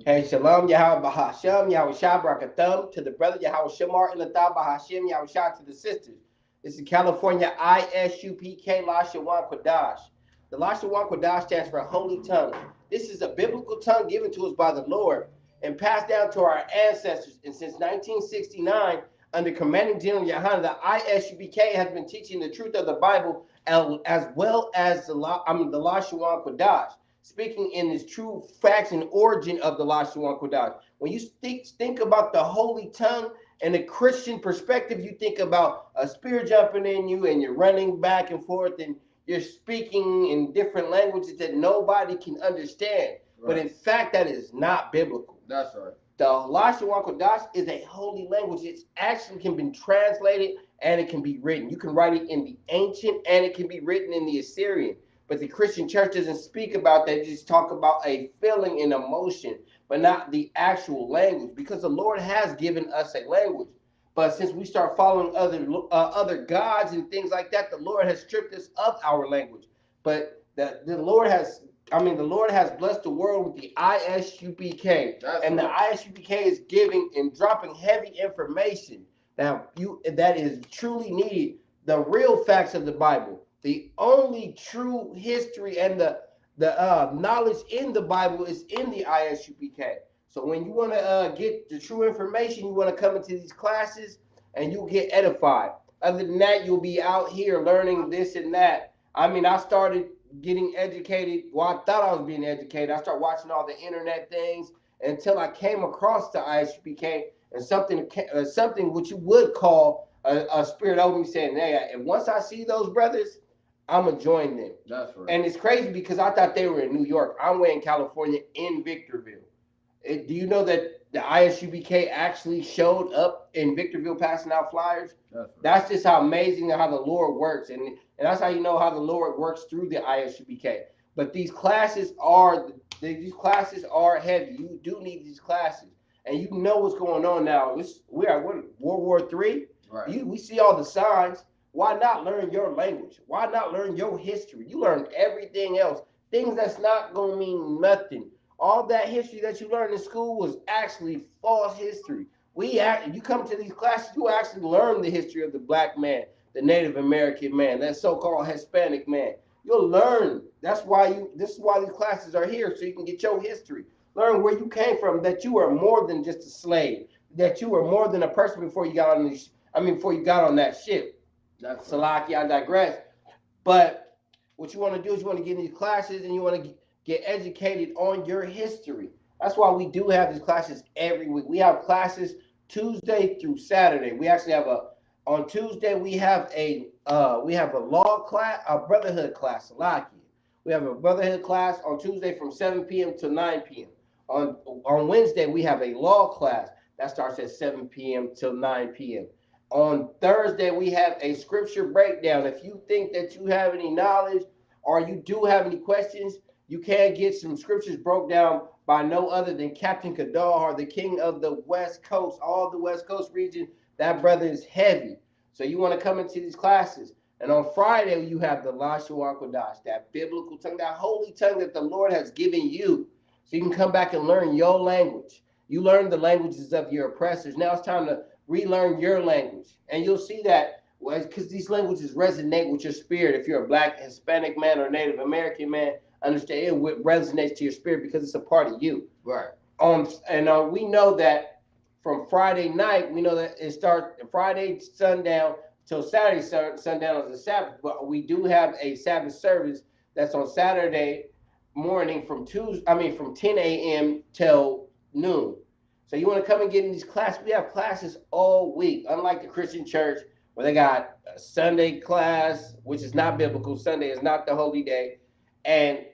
Hey, Shalom, Yahweh Bahasham, Yahweh Shah Barakathum, to the brother Yahweh Shamar and Lathah Bahashim, Yahweh Shah to the sisters. This is California ISUPK Lashawan Qadash. The Lashawan Qadash stands for Holy Tongue. This is a biblical tongue given to us by the Lord and passed down to our ancestors. And since 1969, under Commanding General Yohanan, the ISUPK has been teaching the truth of the Bible as well as the Lashawan Qadash, speaking in its true facts and origin of the Lashawan Qadash. When you think about the holy tongue and a Christian perspective, you think about a spirit jumping in you and you're running back and forth and you're speaking in different languages that nobody can understand. Right. But in fact, that is not biblical. That's right. The Lashawan Qadash is a holy language. It actually can be translated and it can be written. You can write it in the ancient and it can be written in the Assyrian. But the Christian church doesn't speak about that. They just talk about a feeling and emotion, but not the actual language, because the Lord has given us a language. But since we start following other gods and things like that, the Lord has stripped us of our language. But the Lord has blessed the world with the ISUPK. And right. The ISUPK is giving and dropping heavy information that is truly needed. The real facts of the Bible. The only true history and the knowledge in the Bible is in the ISUPK. So when you want to get the true information, you want to come into these classes and you'll get edified. Other than that, you'll be out here learning this and that. I mean, I started getting educated. Well, I thought I was being educated. I started watching all the internet things until I came across the ISUPK and something which you would call a spirit over me saying, hey, and once I see those brothers, I'm going to join them. That's right. And it's crazy because I thought they were in New York. I'm way in California, in Victorville. Do you know that the ISUPK actually showed up in Victorville passing out flyers? That's right. That's just how amazing how the Lord works. And that's how you know how the Lord works through the ISUPK. But these classes are heavy. You do need these classes. And you know what's going on now. We are World War III. Right. We see all the signs. Why not learn your language? Why not learn your history? You learn everything else. Things that's not going to mean nothing. All that history that you learned in school was actually false history. You come to these classes, you actually learn the history of the black man, the Native American man, that so-called Hispanic man. You'll learn. This is why these classes are here, so you can get your history. Learn where you came from, that you are more than just a slave, that you were more than a person before you got on that ship. That's Salaki, I digress. But what you want to do is you want to get in these classes and you want to get educated on your history. That's why we do have these classes every week. We have classes Tuesday through Saturday. We actually have on Tuesday we have a law class, a brotherhood class, Salaki. We have a brotherhood class on Tuesday from 7 p.m. to 9 p.m. On Wednesday we have a law class that starts at 7 p.m. till 9 p.m. On Thursday, we have a scripture breakdown. If you think that you have any knowledge or you do have any questions, you can get some scriptures broke down by no other than Captain Qadash, the king of the West Coast, all the West Coast region. That brother is heavy. So you want to come into these classes. And on Friday, you have the Lashawan Qadash, that biblical tongue, that holy tongue that the Lord has given you. So you can come back and learn your language. You learn the languages of your oppressors. Now it's time to relearn your language, and you'll see that because these languages resonate with your spirit. If you're a black, Hispanic man or Native American man, understand it resonates to your spirit because it's a part of you. Right. We know that from Friday night, we know that it starts Friday sundown till Saturday sundown is a Sabbath, but we do have a Sabbath service that's on Saturday morning from 10 a.m. till noon. So you want to come and get in these classes. We have classes all week, unlike the Christian church where they got a Sunday class, which is not biblical. Sunday is not the holy day. And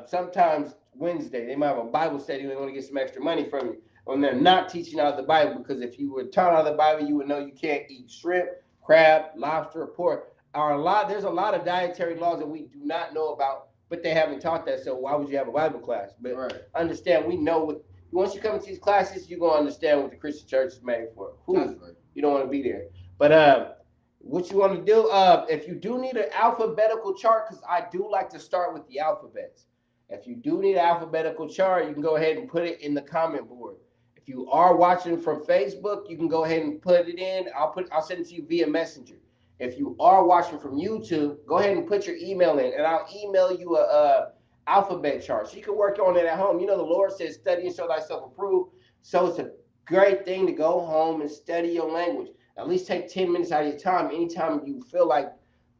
sometimes Wednesday, they might have a Bible study. They want to get some extra money from you. And they're not teaching out of the Bible, because if you were taught out of the Bible, you would know you can't eat shrimp, crab, lobster, or pork. There's a lot of dietary laws that we do not know about, but they haven't taught that. So why would you have a Bible class? But right. Understand, we know what. Once you come to these classes, you're going to understand what the Christian church is made for. Right. You don't want to be there. But what you want to do, if you do need an alphabetical chart, because I do like to start with the alphabets. If you do need an alphabetical chart, you can go ahead and put it in the comment board. If you are watching from Facebook, you can go ahead and put it in. I'll send it to you via Messenger. If you are watching from YouTube, go ahead and put your email in, and I'll email you a alphabet chart so you can work on it at home. You know the Lord says, "Study and show thyself approved." So it's a great thing to go home and study your language. At least take 10 minutes out of your time anytime you feel like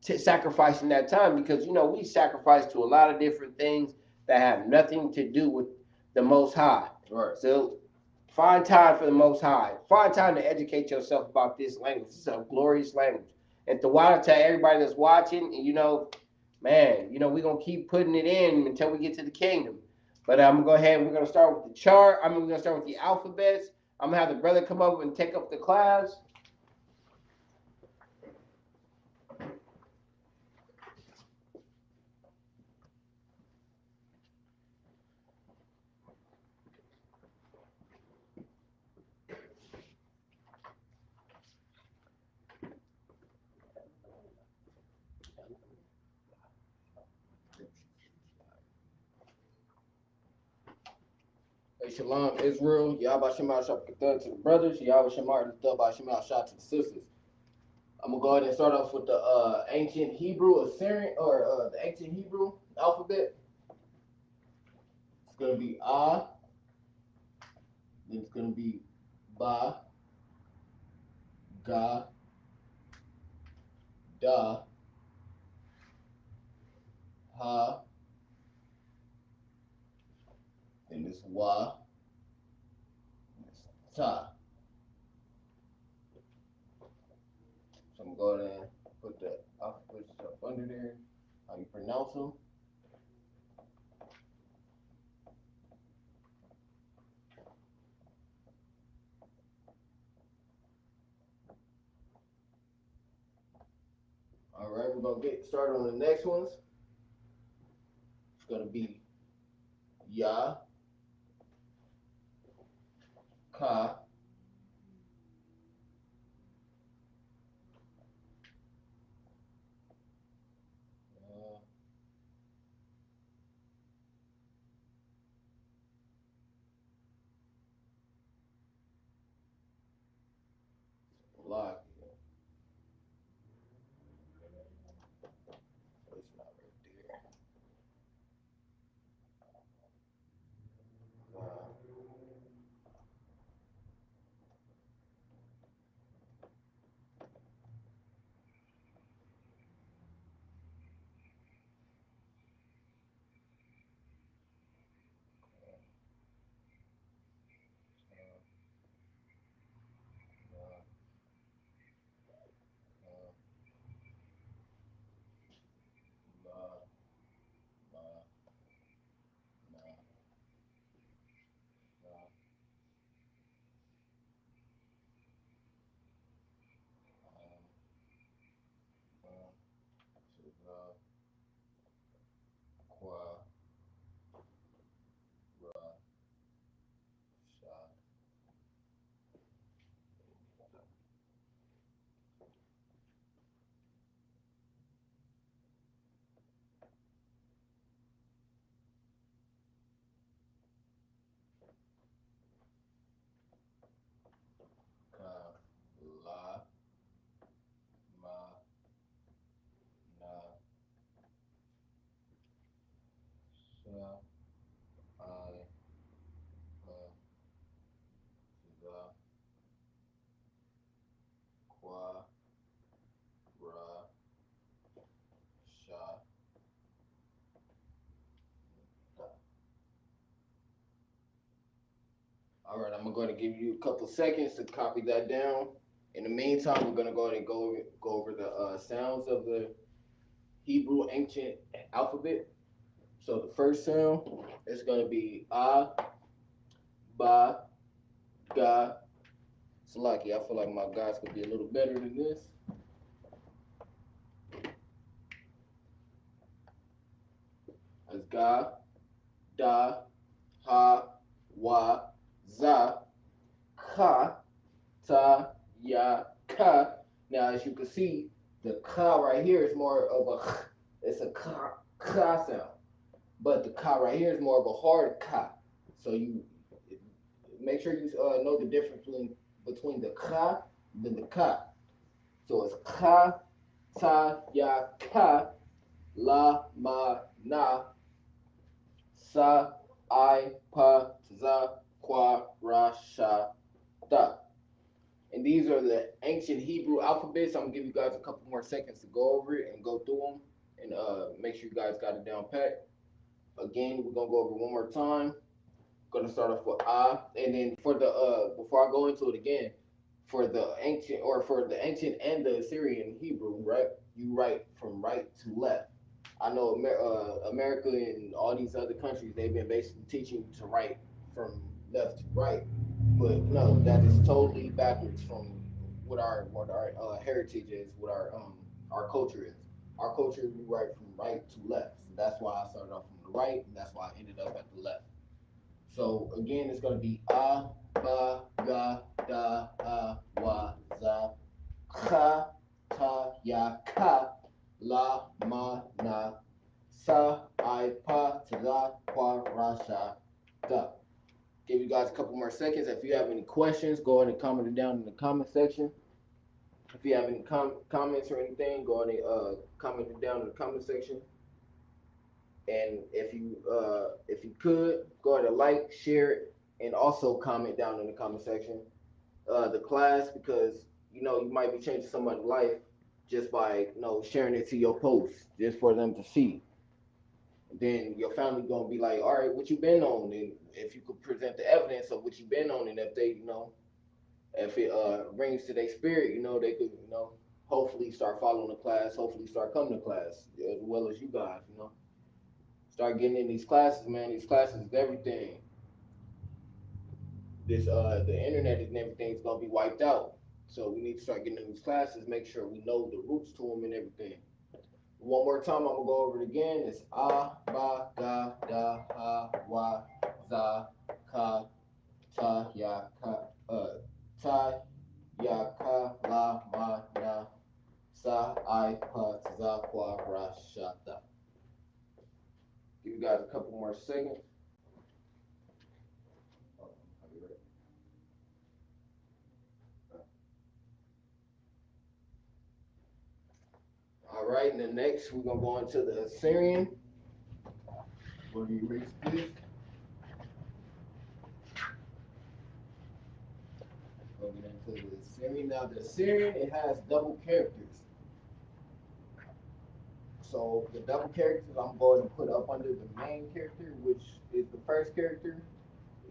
sacrificing that time, because we sacrifice to a lot of different things that have nothing to do with the Most High. Right. So find time for the Most High. Find time to educate yourself about this language. It's a glorious language. And to tell everybody that's watching, and man, we're going to keep putting it in until we get to the kingdom. But I'm going to go ahead and we're going to start with the chart. We're going to start with the alphabets. I'm going to have the brother come up and take up the class. Hey, Shalom, Israel. Yahweh Shema Shabbat to the brothers. Yahweh Shema Shah to the sisters. I'm gonna go ahead and start off with the ancient Hebrew Assyrian or the ancient Hebrew alphabet. It's gonna be A, then it's gonna be Ba, Ga, Da, Ha, then this Wa, this Ta. So I'm gonna go ahead and put the alphabets up under there. How you pronounce them? All right, we're gonna get started on the next ones. It's gonna be Ya, Ka, Lock. It's not right there. La, Ma, Na, Sha, I, Za, Qua, Ra, Sha. All right, I'm going to give you a couple seconds to copy that down. In the meantime, we're going to go ahead and go over the sounds of the Hebrew ancient alphabet. So the first sound is going to be A, Ba, Ga. Salaki, I feel like my guys could be a little better than this. That's Ga, Da, Ha, Wa, Za, Ka, Ta, Ya, Ka. Now, as you can see, the Ka right here is more of a, it's a Ka sound. But the ka right here is more of a hard ka. So you make sure you know the difference between the ka and the ka. So it's ka, ta, ya, ka, la, ma, na, sa, I, pa, za, kwa, ra, sha, da. And these are the ancient Hebrew alphabets. I'm gonna give you guys a couple more seconds to go over it and go through them and make sure you guys got it down pat. Again, we're gonna go over one more time. Gonna start off with ah, and then for the before I go into it again, for the ancient and the Assyrian Hebrew, right? You write from right to left. I know America and all these other countries, they've been basically teaching you to write from left to right, but no, that is totally backwards from what our heritage is, what our culture is. Our culture, we write from right to left. So that's why I started off from the right, and that's why I ended up at the left. So again, it's gonna be ah, ba, ga, da, wa, za, cha, ta, ya, ka, la, ma, na, sa, I, pa, ta, kwa, ra, sha, da. Give you guys a couple more seconds. If you have any questions, go ahead and comment it down in the comment section. If you have any comments or anything, go ahead and comment it down in the comment section. And if you could go ahead and like, share it, and also comment down in the comment section the class, because you might be changing somebody's life just by sharing it to your post just for them to see. Then your family gonna be like, all right, what you been on? And if you could present the evidence of what you been on, and if they if it rings to their spirit, they could hopefully start following the class, hopefully start coming to class as well as you guys. Start getting in these classes, man. These classes is everything. The internet and everything's gonna be wiped out. So we need to start getting in these classes, make sure we know the roots to them and everything. One more time, I'm gonna go over it again. It's ah, ba, ga, da, ha, wa, za, ka, ta, ya, ka, ta, ya, ka, la, ma, na, sa, I, pa, za, kwa, ra, sha, da. Give you guys a couple more seconds. All right, and then next we're gonna go into the Assyrian. What do you erase this? We'll get into the Assyrian. Now the Assyrian, it has double characters. So the double characters I'm going to put up under the main character, which is the first character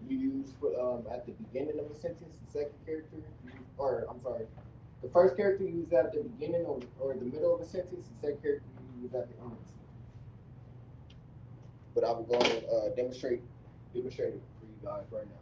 you use for, at the beginning of a sentence. The second character, or I'm sorry, the first character you use at the beginning or the middle of a sentence. The second character you use at the end of the sentence. But I will go and demonstrate it for you guys right now.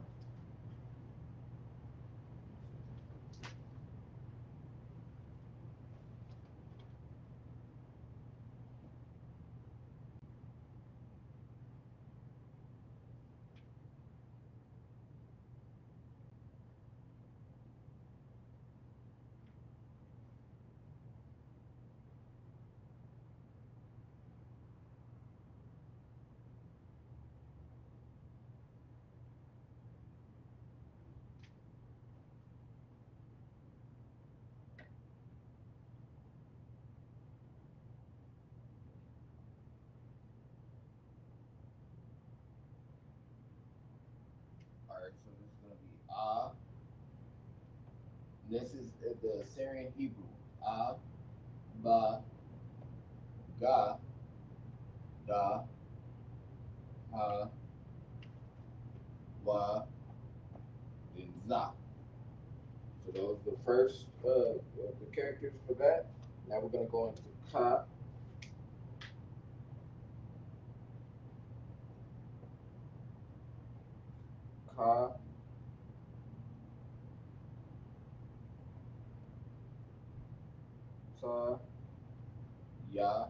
All right, so this is gonna be ah. This is the Syrian Hebrew. Ah, ba, ga, da, ha, wa, and za. So those are the first the characters for that. Now we're gonna go into ka, ka, ta, ya,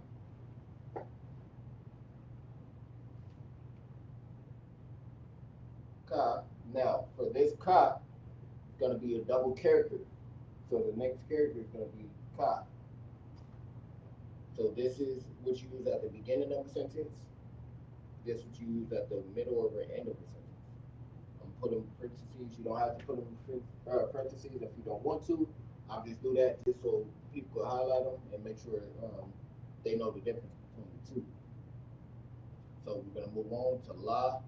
ka. Now for this ka, it's gonna be a double character. So the next character is gonna be ka. So this is what you use at the beginning of a sentence. This is used at the middle or the end of the sentence. I'm putting parentheses. You don't have to put them in parentheses if you don't want to. I'll just do that just so people can highlight them and make sure they know the difference between the two. So we're gonna move on to la,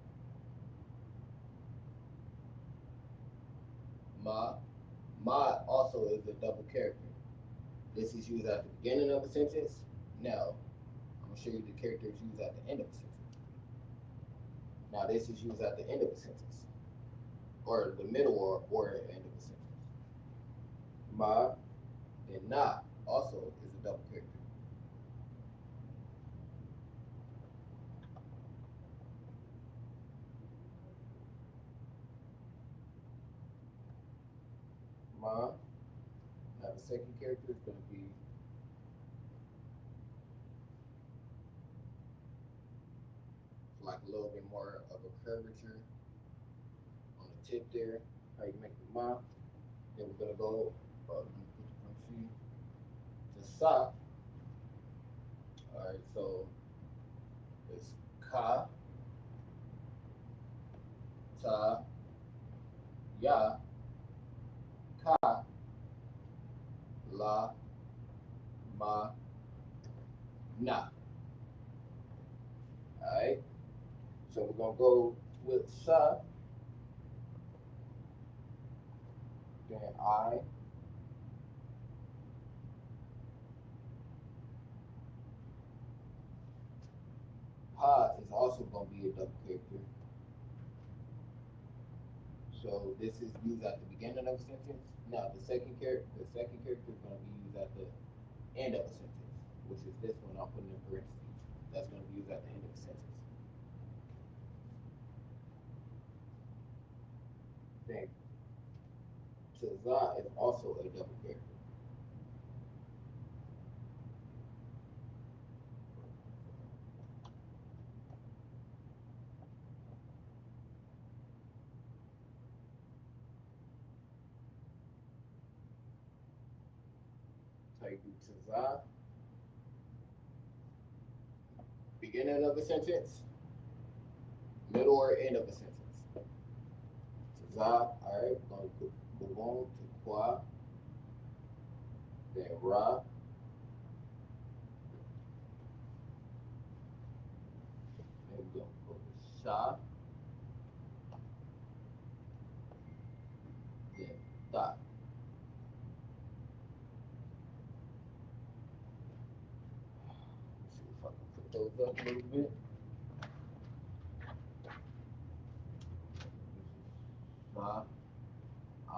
ma. Ma also is a double character. This is used at the beginning of a sentence. Now I'm gonna show you the characters used at the end of a sentence. Now this is used at the end of a sentence, or the middle or end of a sentence. Ma and na also is a double character. Ma. Now the second character is gonna be like a little bit more of a curvature on the tip there. How you make the ma. Then we're gonna go to sa. All right, so it's ka, ta, ya, ka, la, ma, na. All right, so we're gonna go with sa, then I, ha is also gonna be a double character. So this is used at the beginning of a sentence. Now the second character is gonna be used at the end of a sentence, which is this one I'm putting in parentheses. That's gonna be used at the end of the sentence. Then Tazah is also a double character. So you do Tazah, beginning of a sentence, middle or end of a sentence. Tazah, all right, we're going to move on to Qua, then Ra, then we're going to go to Sha, then Ta. Let's see if I can put those up a little bit. Sha, I,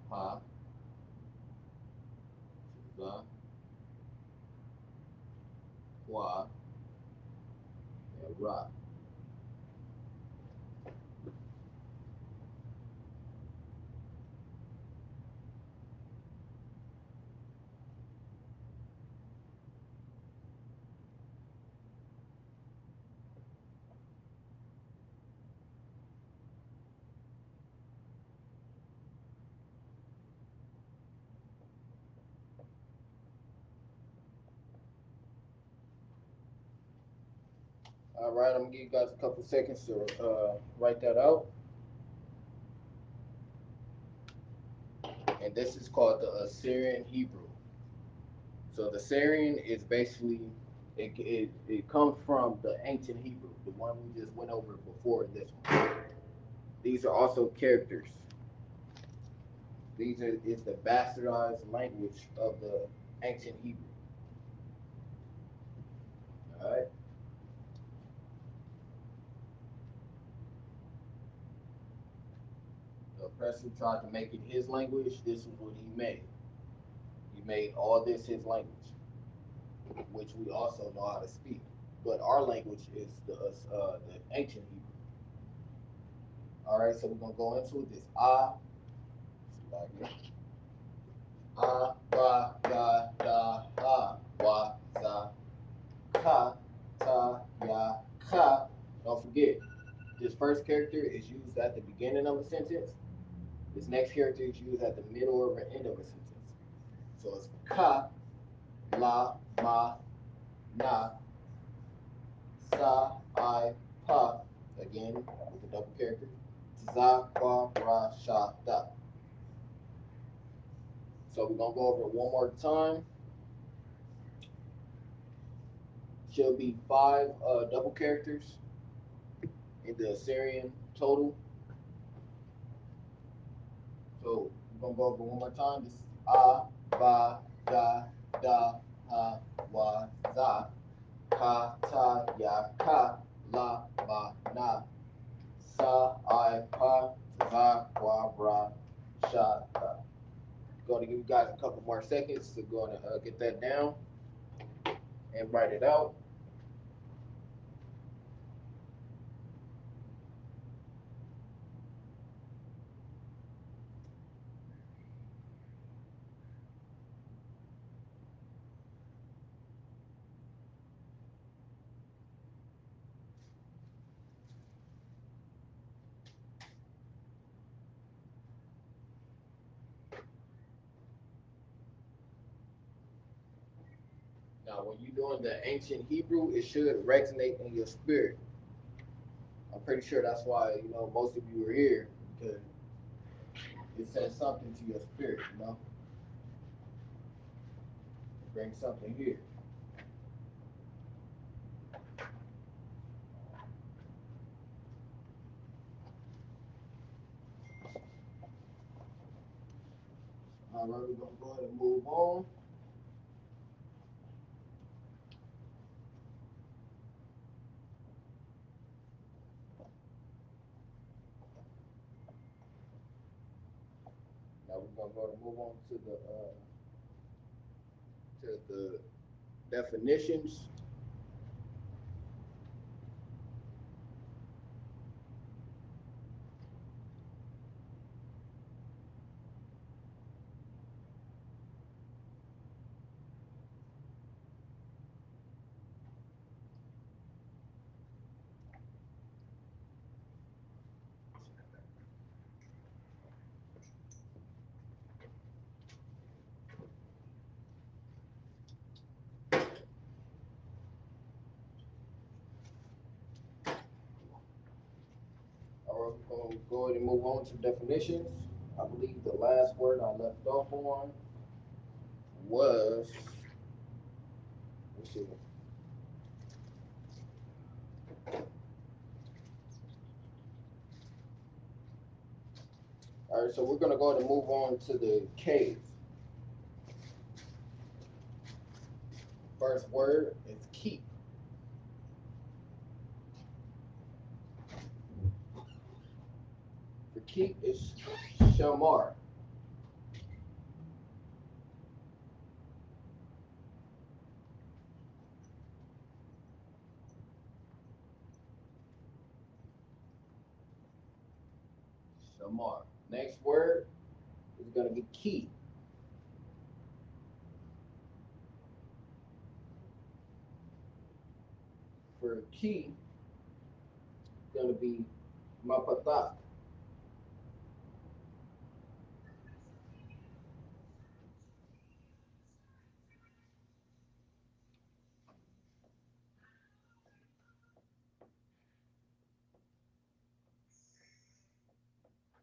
Pa, Tazah, Qua, and Ra. All right, I'm gonna give you guys a couple seconds to write that out. And this is called the Assyrian Hebrew. So the Syrian is basically it comes from the ancient Hebrew, the one we just went over before this one. These are also characters. These are is the bastardized language of the ancient Hebrew. All right. The oppressor tried to make it his language. This is what he made. He made all this his language, which we also know how to speak. But our language is the ancient Hebrew. All right, so we're gonna go into this. Ba ga da ha wa za ka ta ya ka. Don't forget, this first character is used at the beginning of a sentence. This next character is used at the middle or the end of a sentence. So it's ka, la, ma, na, sa, I, pa. Again, with the double character. Za, kwa, ra, sha, da. So we're gonna go over it one more time. Should be five double characters in the Assyrian total. So we're gonna go over one more time. This is a, ba, da, da, ha, wa, za, ka, ta, ya, ka, la, ma, na, sa, I, pa, za, wa, ra, sha, da. Going to give you guys a couple more seconds to go and get that down and write it out. Now, when you're doing the ancient Hebrew, it should resonate in your spirit. I'm pretty sure that's why most of you are here, because it says something to your spirit. Bring something here. All right, we're gonna go ahead and move on. Now we're gonna go ahead and move on to the definitions. All right, we're gonna go ahead and move on to definitions. I believe the last word I left off on was, let's see. All right, so we're gonna go ahead and move on to the cave. First word is keep. For keep is shamar. Shamar. Next word is gonna be key. For key, it's gonna be mapata.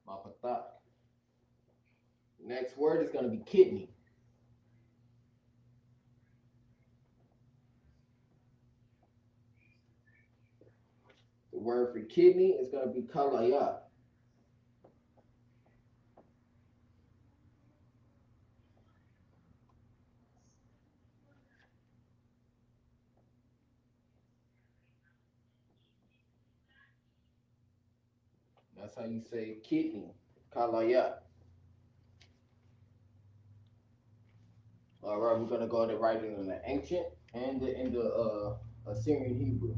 Mapata. Next word is gonna be kidney. The word for kidney is gonna be kalaya. That's how you say kidney, kalaya. All right, we're gonna go ahead and write it in the ancient and in the Assyrian Hebrew.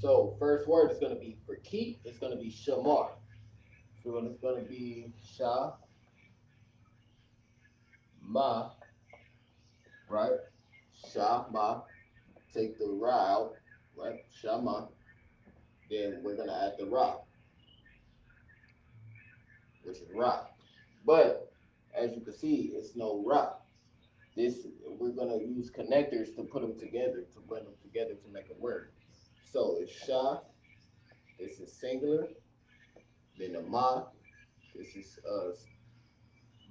So first word is gonna be for keep. It's gonna be shamar. So it's gonna be sha ma, right? Sha ma. Take the ra out, right? Shama. Then we're gonna add the ra, which is ra. But as you can see, it's no ra. This we're gonna use connectors to put them together, to blend them together to make a word. So it's sha. This is singular. Then the ma. This is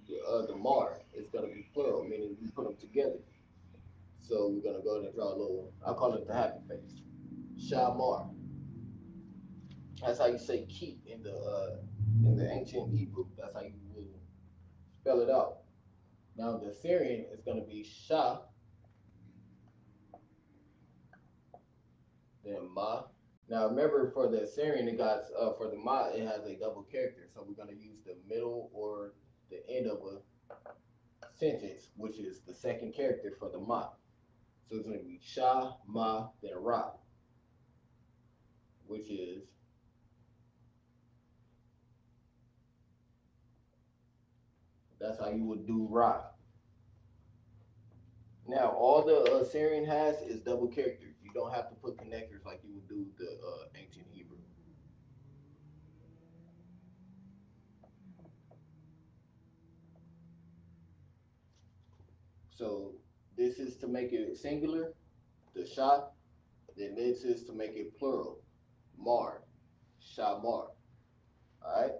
the mar. It's gonna be plural, meaning we put them together. So we're gonna go ahead and draw a little. I call it the happy face. Shamar. That's how you say keep in the ancient Hebrew. That's how you will spell it out. Now the Syrian is gonna be Sha, then Ma. Now remember for the Syrian it got for the Ma it has a double character. So we're gonna use the middle or the end of a sentence, which is the second character for the Ma. So it's gonna be Sha, Ma, then Ra, which is that's how you would do Ra. Now, all the Syrian has is double characters. You don't have to put connectors like you would do the ancient Hebrew. So this is to make it singular, the sha. Then this is to make it plural, mar, shamar. All right.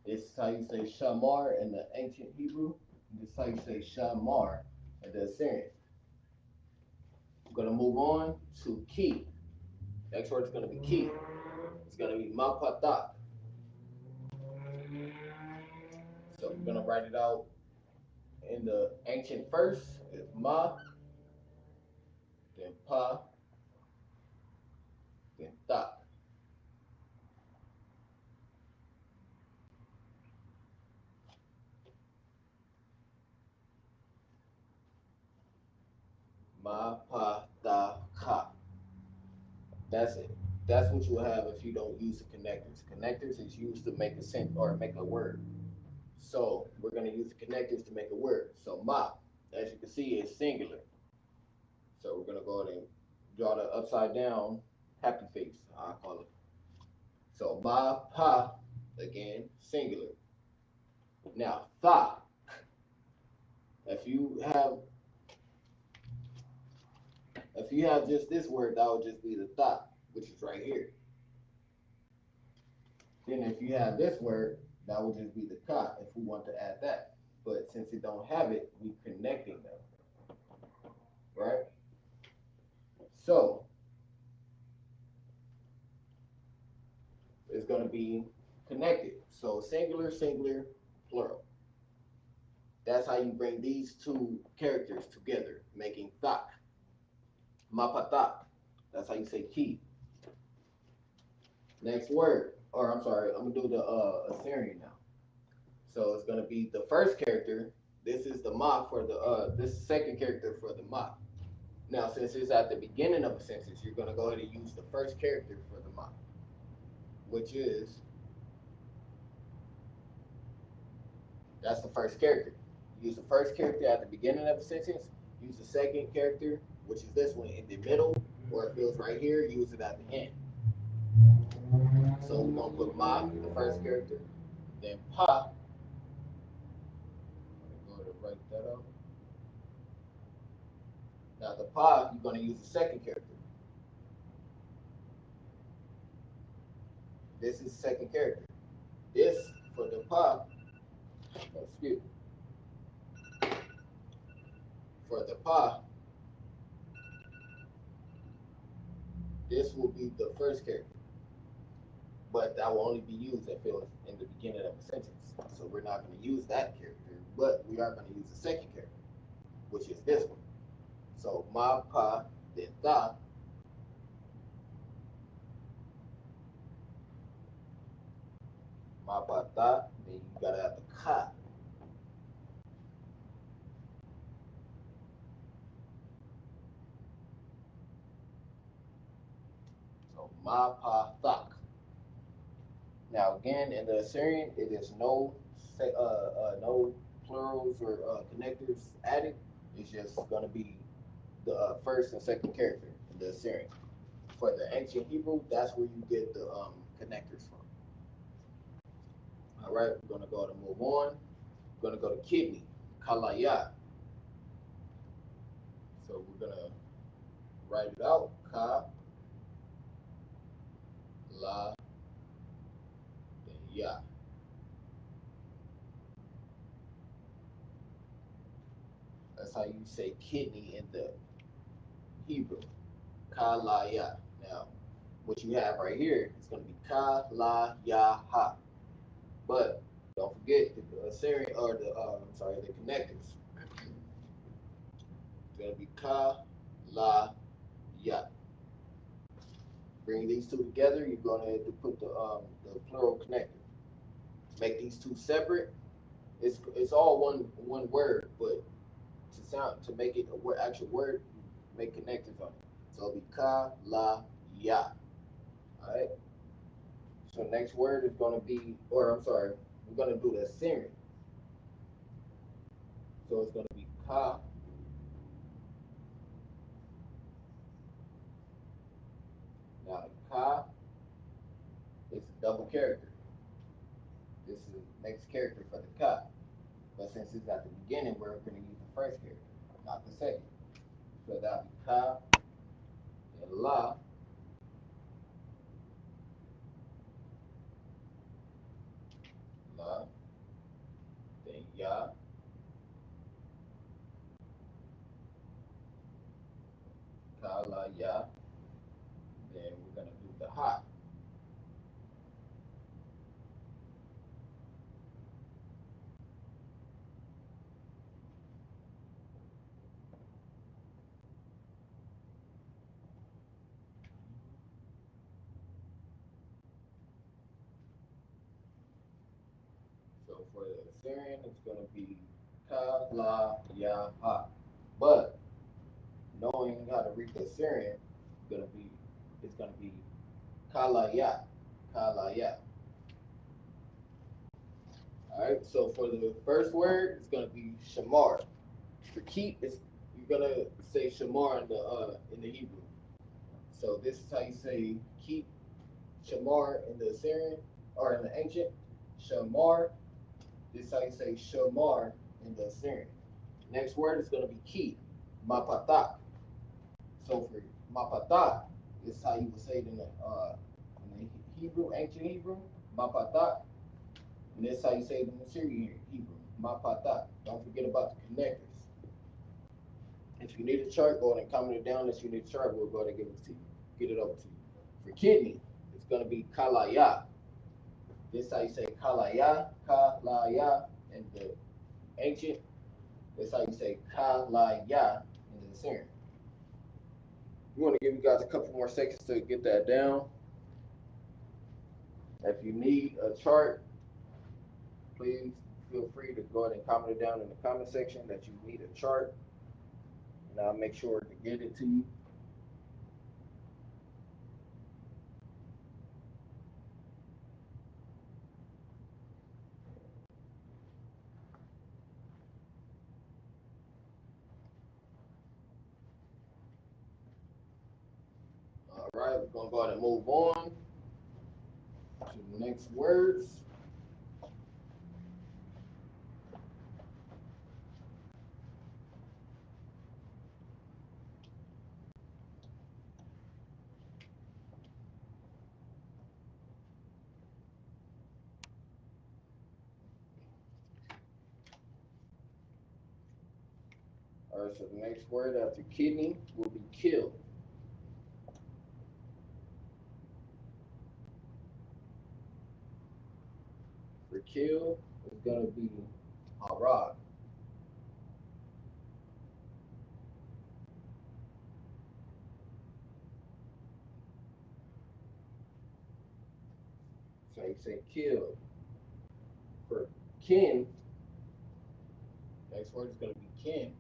This is how you say shamar in the ancient Hebrew. This is how you say shamar in the Assyrian. I'm gonna move on to key. Next word is gonna be key. It's gonna be mapatak. So we're gonna write it out in the ancient first. It's ma, then pa, then ta. Ma, pa, ta, ka. That's it. That's what you'll have if you don't use the connectors. Connectors is used to make a sentence or make a word. So we're going to use the connectors to make a word. So ma, as you can see, is singular. So we're going to go ahead and draw the upside down happy face, I call it. So ma, pa, again, singular. Now, tha, if you have if you have just this word, that would just be the tha, which is right here. Then if you have this word, that would just be the ka if we want to add that. But since it don't have it, we connecting them, right? So it's gonna be connected. So singular, singular, plural. That's how you bring these two characters together, making thak, mapatak. That's how you say key. Next word, or I'm sorry, I'm gonna do the Assyrian now. So it's gonna be the first character. This is the ma for the this second character for the ma. Now, since it's at the beginning of a sentence, you're going to go ahead and use the first character for the ma, which is that's the first character. Use the first character at the beginning of a sentence. Use the second character, which is this one, in the middle, or if it feels right here, use it at the end. So we're going to put ma, the first character, then pa. I'm going to write that up. Now the pa, you're going to use the second character. This is the second character. This for the pa, excuse me, for the pa, this will be the first character, but that will only be used if it was in the beginning of a sentence. So we're not going to use that character, but we are going to use the second character, which is this one. So ma, pa, then ta. Ma, pa, ta. Then you got to have the ka. So ma, pa, thak. Now again, in the Assyrian, it is no plurals or connectors added. It's just going to be the first and second character in the Assyrian. For the ancient Hebrew, that's where you get the connectors from. All right, we're gonna go to move on. We're gonna go to kidney, kalaya. So we're gonna write it out. Ka, la, then ya. That's how you say kidney in the Hebrew. Ka, la, ya. Now, what you have right here is going to be ka, la, ya, ha. But don't forget the Assyrian or the I'm sorry, the connectors. It's going to be ka, la, ya. Bring these two together. You're going to have to put the plural connector. Make these two separate. It's all one word, but to make it a word, actual word, you make connectors on it. So it'll be ka, la, ya. All right. So next word is going to be, or I'm sorry, we're going to do the Assyrian. So it's going to be ka. Now the ka is a double character. This is the next character for the ka. But since it's at the beginning, we're going to use the first character, not the second. So that'll be ka and la. La, then ya, ka, la, ya. Then we're going to do the ha. So for the Assyrian, it's going to be ka, la, ya, ha. But knowing how to read the Assyrian, it's gonna be kalaya, kalaya. All right. So for the first word, it's gonna be shamar. For keep, you're gonna say shamar in the Hebrew. So this is how you say keep shamar in the Assyrian or in the ancient. Shamar. This is how you say shamar in the Assyrian. Next word is gonna be keep, mapatak. So for mapatak, this is how you would say it in the Hebrew, ancient Hebrew, mapatak. And this is how you say it in the Syrian Hebrew, mapatak. Don't forget about the connectors. If you need a chart, go ahead and comment it down. If you need a chart, we'll go ahead and give it to you. Get it over to you. For kidney, it's going to be kalaya. This is how you say kalaya, kalaya in the ancient. This is how you say kalaya in the Syrian. We want to give you guys a couple more seconds to get that down. If you need a chart, please feel free to go ahead and comment it down in the comment section that you need a chart, and I'll make sure to get it to you. All right, we're going to go ahead and move on to the next words. All right, so the next word after kidney will be kill. For kill, it's going to be harag. So you say kill. For kin, next word is going to be kin.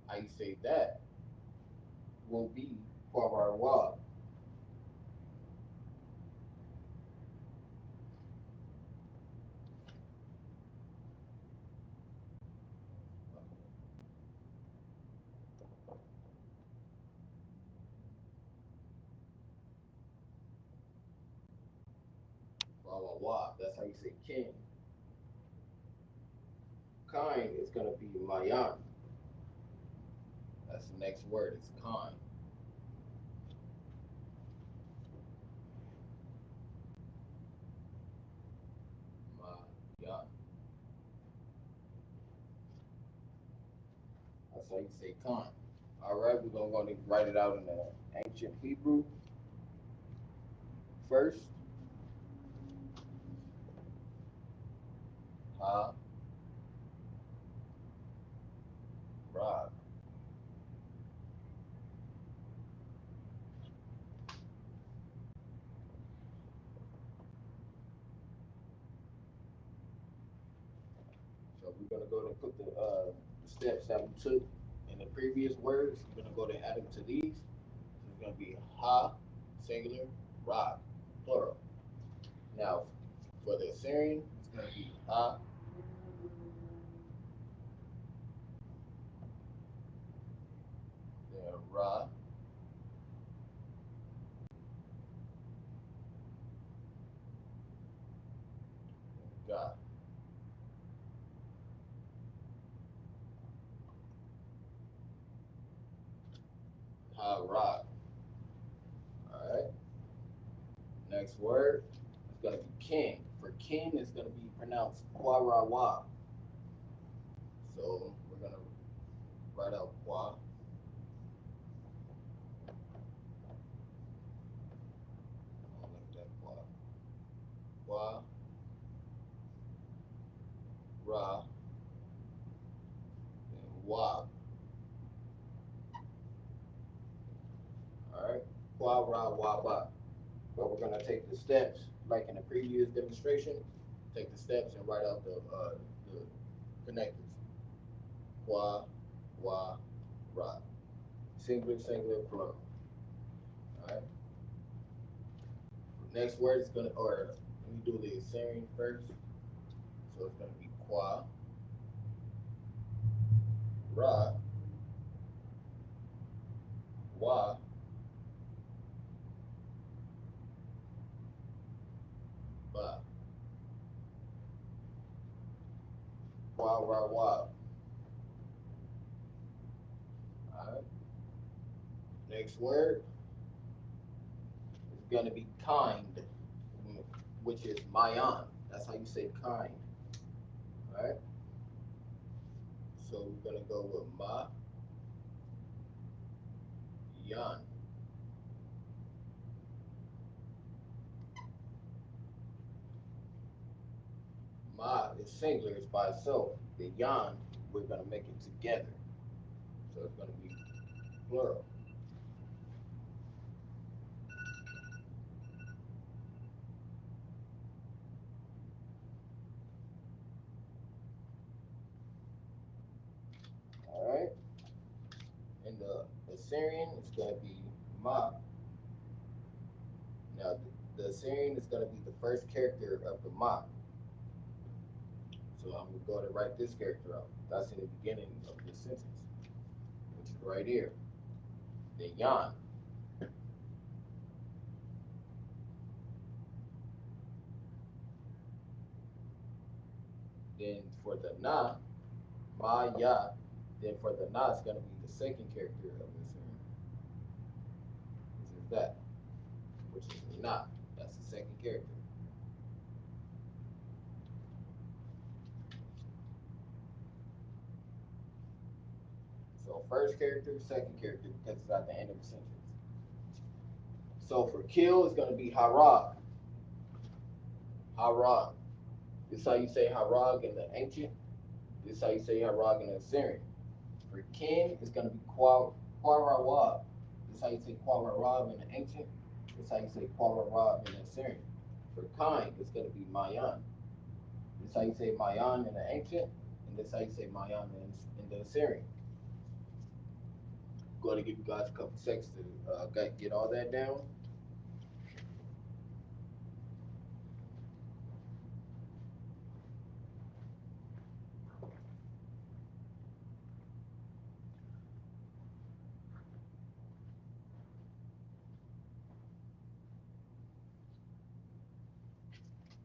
How you say that will be pararwa. Wawa. That's how you say kin. kind is going to be mayan. That's the next word. It's kind. Mayan. That's how you say kind. All right, we're going to go and write it out in the ancient Hebrew first. Ha, ra. So we're going to go and put the steps that we took in the previous words. We're going to go to add them to these. So it's going to be ha, singular, ra, plural. Now, for the Assyrian, it's going to be ha, then ra, then ga. Ha, ra. All right. Next word is going to be king. For king, it's going to be pronounced kwa ra wa. So we're going to write out kwa. Oh, like that kwa. Kwa, ra, and wa. All right. Kwa ra wa ba. But we're going to take the steps like in the previous demonstration. Take the steps and write out the connectors. Qua, wa, ra. Singular, singular, plural. All right. Next word is gonna, or let me do the Assyrian first. So it's gonna be qua, ra, wa, ba. Qua, ra, wa. All right. Next word is gonna be kind, which is mayan. That's how you say kind. All right. So we're gonna go with ma, yan. Ma is singular, it's by itself. The yan, we're gonna make it together. So it's gonna be plural. All right. In the Assyrian, it's gonna be ma. Now the Assyrian is gonna be the first character of the ma. So I'm gonna go to write this character out. That's in the beginning of this sentence, which is right here. The yan. Then for the na, ma ya. Then for the na, it's gonna be the second character of the Assyrian, which is that, which is na. That's the second character. So first character, second character, because it's at the end of the sentence. So for kill, it's gonna be harag. Harag. This is how you say harag in the ancient. This is how you say harag in the Assyrian. For kin, it's gonna be kwarawab. This is how you say kwarawab in the ancient. This is how you say kwarawab in the Assyrian. For kind, it's gonna be mayan. This is how you say mayan in the ancient, and this is how you say mayan in the Assyrian. I'm going to give you guys a couple seconds to get all that down.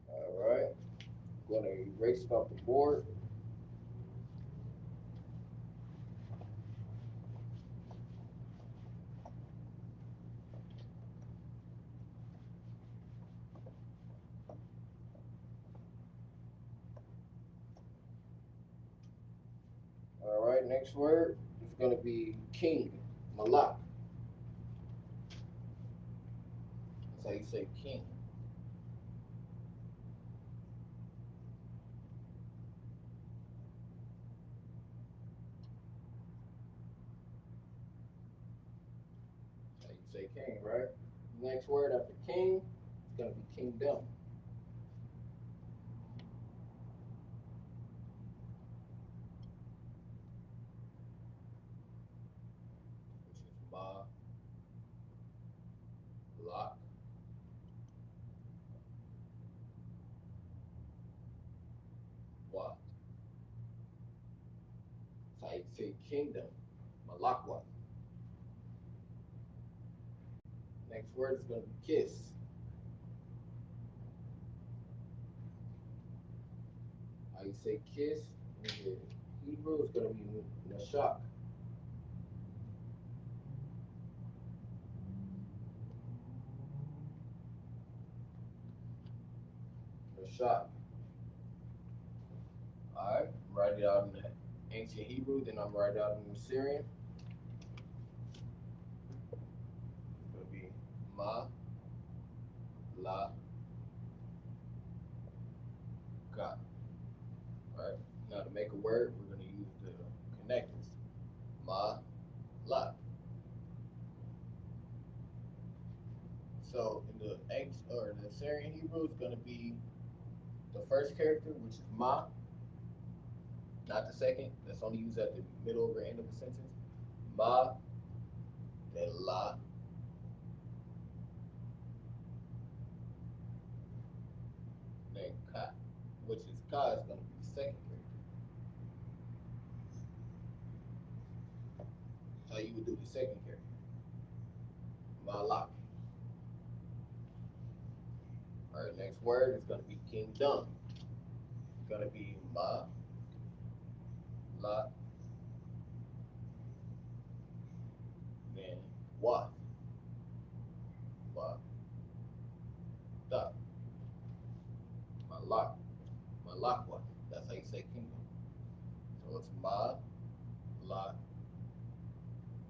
All right. I'm going to erase it off the board. Next word is gonna be king, malak. That's how you say king. That's how you say king, right? Next word after king is gonna be kingdom, which is ma, lak, wa. That's how you say kingdom, malakwa. Next word is gonna be kiss. How you say kiss in the Hebrew is gonna be nashak, nashak. All right, write it out in the ancient Hebrew, then I'm write it out in the Syrian. It's gonna be ma, la, ka. All right. Now to make a word, we're gonna use the connectors. Ma, la. So in the ancient or the Syrian Hebrew, it's gonna be the first character, which is ma, not the second. That's only used at the middle or end of the sentence. Ma, then la, then ka, which is ka is gonna be the second character. So you would do the second character. Ma, la. All right, next word is going to be kingdom. It's going to be ma, la, then wa, wa, da, malak, malakwa. That's how you say kingdom. So it's ma, la,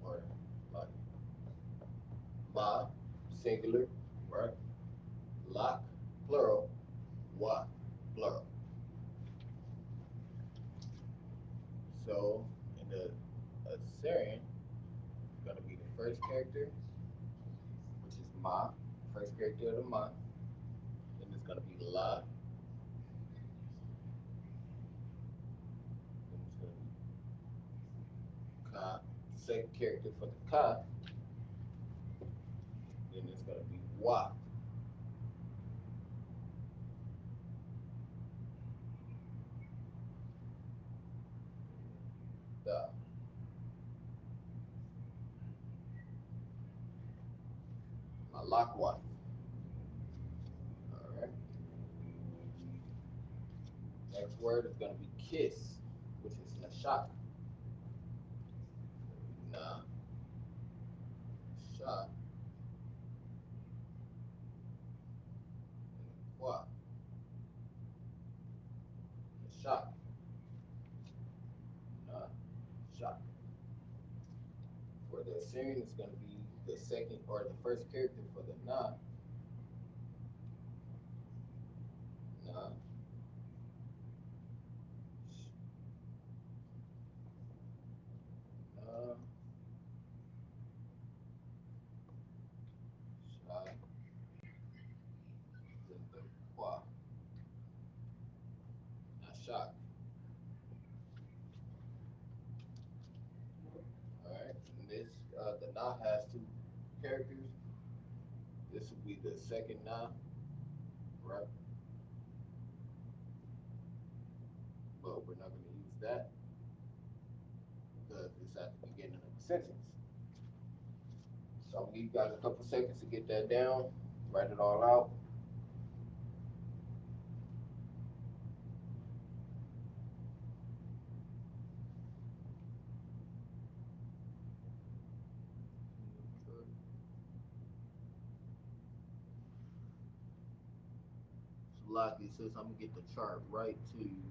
or like ma, singular, right? Lak, plural, wa, plural. So in the Assyrian, it's going to be the first character, which is ma, first character of the ma. Then it's going to be la, then it's going to be ka, second character for the ka, then it's gonna be wa, da, malakwa. All right. Next word is gonna be kiss, which is nashak. Na, sha, and kwa, nashak, na, shak. For the Assyrian, it's gonna be the second or the first character for the na, na, na, sha, then the kwa, nashak. All right. And this the na has two characters. This will be the second na, right? But we're not going to use that because it's at the beginning of the sentence. So I'm gonna give you guys a couple seconds to get that down, write it all out. So like it says, I'm gonna get the chart right to you.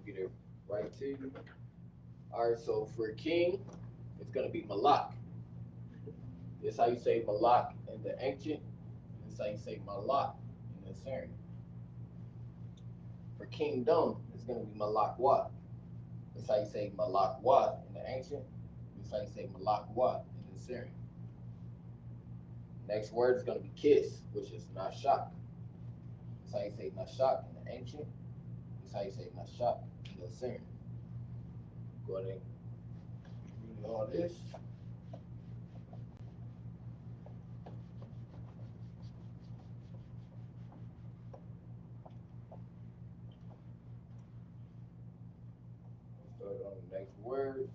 get it right to you. All right, so for king, it's gonna be Malak. This is how you say Malak in the ancient. This is how you say Malak in the Assyrian. For kingdom, it's gonna be Malakwat. This is how you say Malakwat in the ancient. This is how you say Malakwat in the Assyrian. Next word is gonna be kiss, which is Nashak. This is how you say Nashak in the ancient. This is how you say Nashak in the Assyrian. Go ahead and read all this. Start on the next word.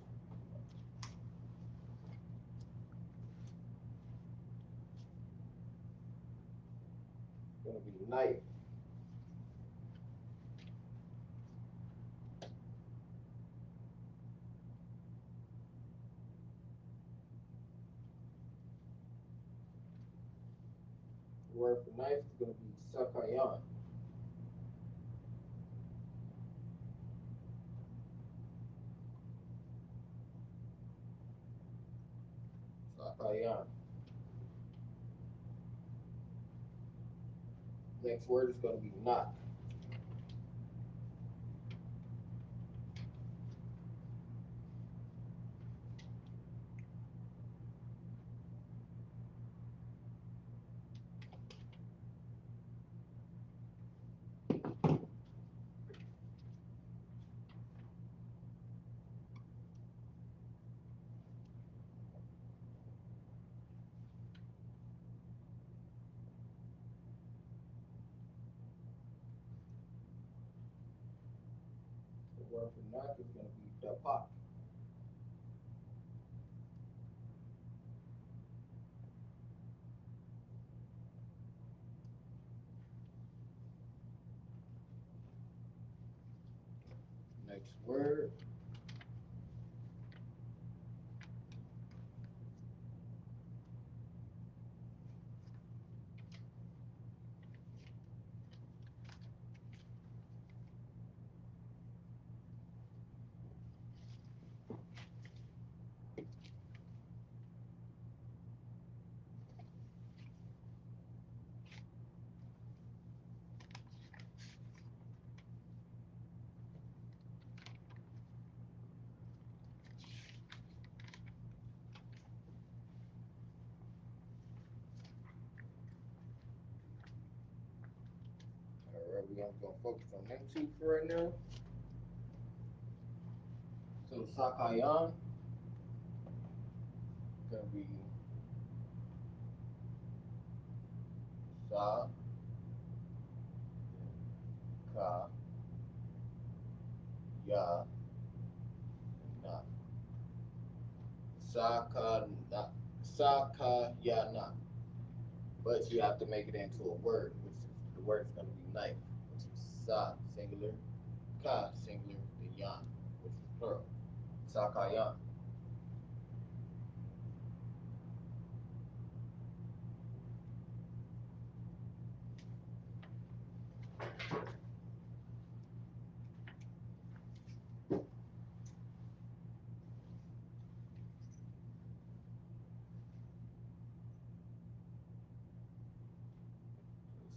It's gonna be knife. The word for knife is gonna be Sakayan. Sakayan. Next word is gonna be knock. The word for knock is gonna be dapak. Next word. Alright, we're gonna focus on them two for right now. So Sakayan is gonna be Sa Ka Ya Na. Saka Na. Saka Ya Na. But you have to make it into a word, which is the word is gonna be knife, which is Sa singular, Ka singular, then Yan, which is plural. Sakayan.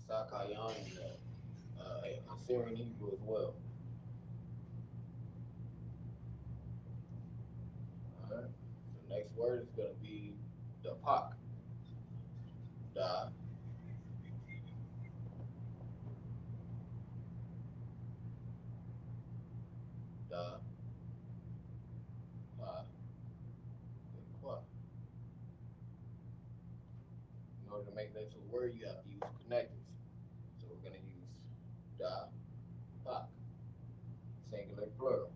Sakayan in the Assyrian Hebrew as well. Alright. So next word is gonna be the pak. Da da pa then qua. In order to make that into a word, you have to use connectors. So we're gonna use da pak, singular plural.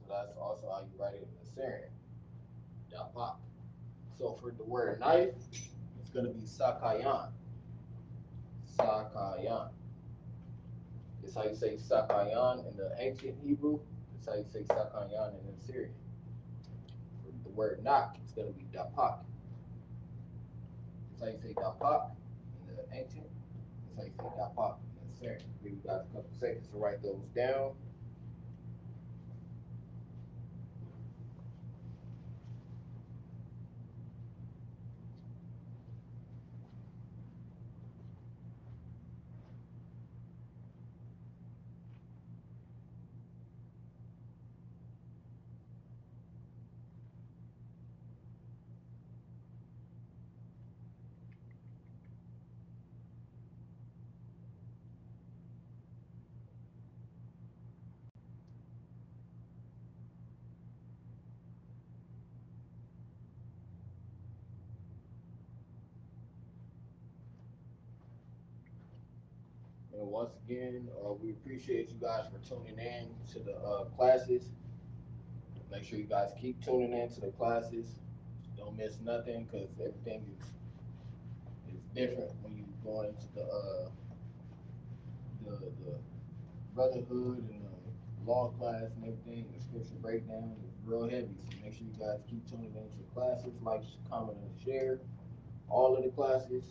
So that's also how you write it in Assyrian. Da pak. So for the word knife, it's gonna be sakayan. Sakayan. It's how you say Sakayan in the ancient Hebrew. It's how you say Sakayan in the Syrian. For the word knock, it's going to be dapak. It's how you say dapak in the ancient. It's how you say dapak in the Syrian. Give you guys a couple seconds to write those down. And once again, we appreciate you guys for tuning in to the classes. Make sure you guys keep tuning in to the classes. Don't miss nothing because everything is different when you go into the brotherhood and the law class and everything. The scripture breakdown is real heavy, so make sure you guys keep tuning into the classes, like, comment, and share all of the classes.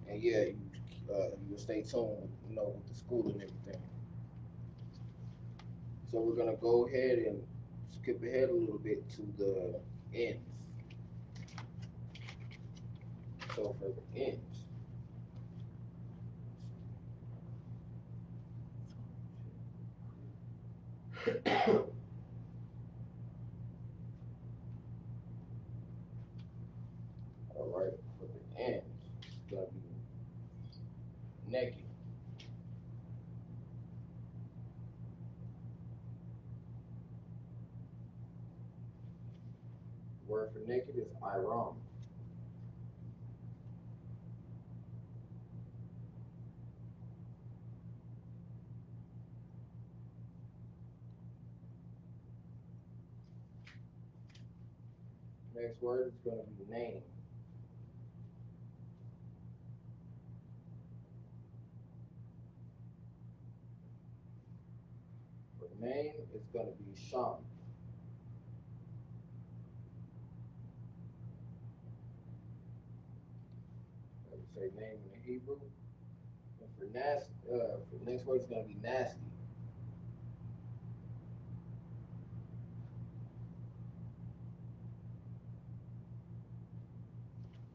And yeah, you will stay tuned, with the school and everything. So we're gonna go ahead and skip ahead a little bit to the ends. So for the ends, all right, for the ends, it's gonna be naked. Word for naked is Iram. Next word is gonna be name. For name, it's gonna be Sham. Like we say name in the Hebrew. And for for the next word is gonna be nasty.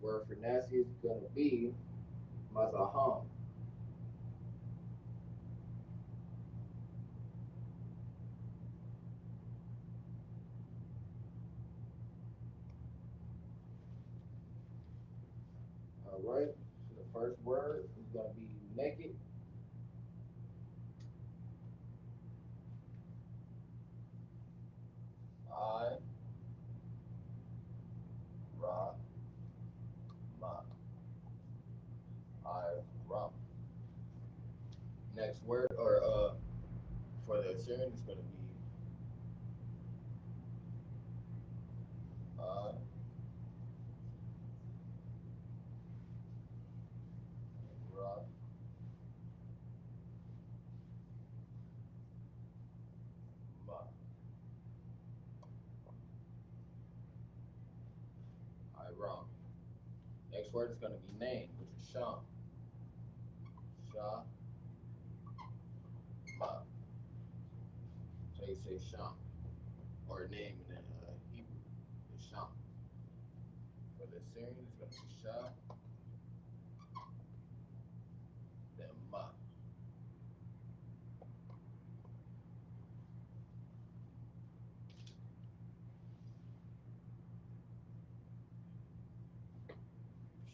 Word for nasty is gonna be Mazaham. All right. So the first word is gonna be naked. I Ra Ma. I Ram. Next word, or for the Assyrian, it's gonna be I Ra Ma. I Ram. Next word is gonna be name, which is Sham. Shah Ma. So you say Sham, or name in the Hebrew is Sham. For the Assyrian, it's gonna be Shah, then Ma.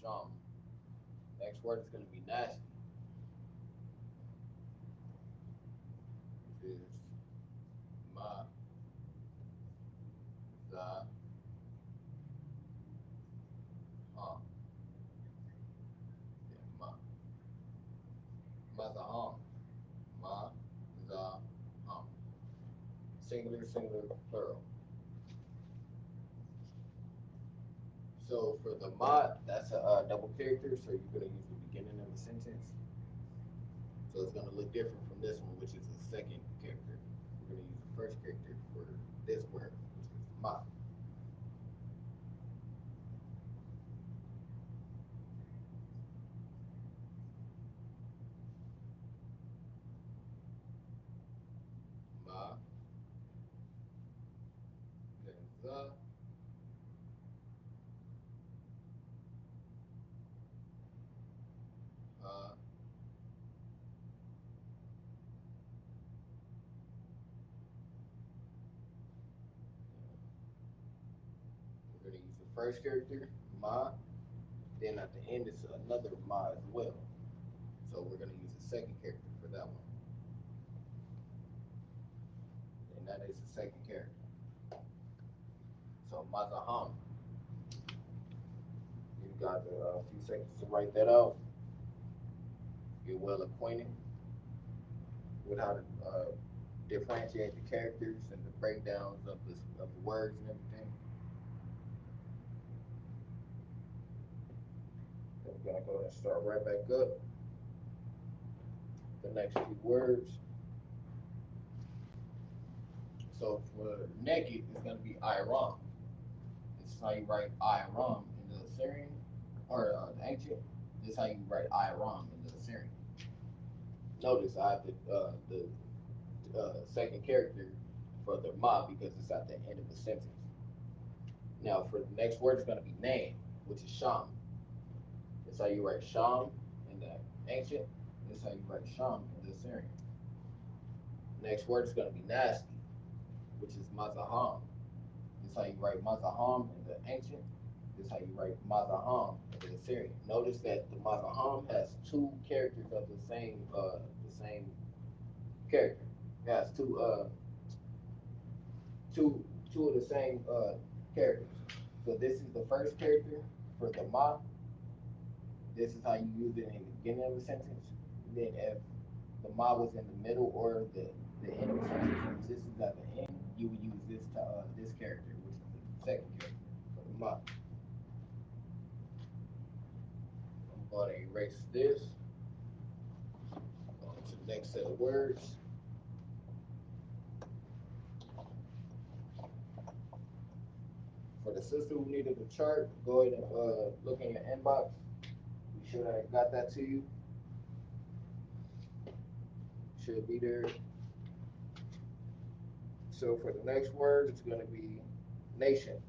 Sham. Next word is gonna be nasty, which is Ma, Za, Ha, then Ma. Mazaham. Ma, Za, Ham. Singular, singular, plural. So for the mod, that's a double character. So you're gonna use the beginning of a sentence. So it's gonna look different from this one, which is a second character. We're gonna use the first character for this word, which is ma. Ma, then za, ha. We're gonna use the first character, ma. Then at the end it's another ma as well. So we're gonna use the second character for that one, and that is the second character. So mazaham. You got a few seconds to write that out. Get well acquainted with how to differentiate the characters and the breakdowns of the words and everything. Then we're gonna go ahead and start right back up. The next few words. So for naked, it's gonna be Iram. This is how you write Iram in the Assyrian or the ancient. This is how you write Iram in the Assyrian. Notice I have the second character for the ma because it's at the end of the sentence. Now for the next word, it's gonna be name, which is Sham. This is how you write Sham in the ancient. This is how you write Sham in the Assyrian. Next word is gonna be nasty, which is Mazaham. This is how you write Mazaham in the ancient. This is how you write Mazaham in the Assyrian. Notice that the Mazaham has two characters of the same character. It has two of the same characters. So this is the first character for the ma. This is how you use it in the beginning of a sentence. Then if the ma was in the middle or the end of a sentence, and this is at the end, you would use this character, which is the second character for the ma. I'm going to erase this. On to the next set of words. For the sister who needed a chart, go ahead and look in your inbox. We should have got that to you. Should be there. So for the next word, it's going to be nation.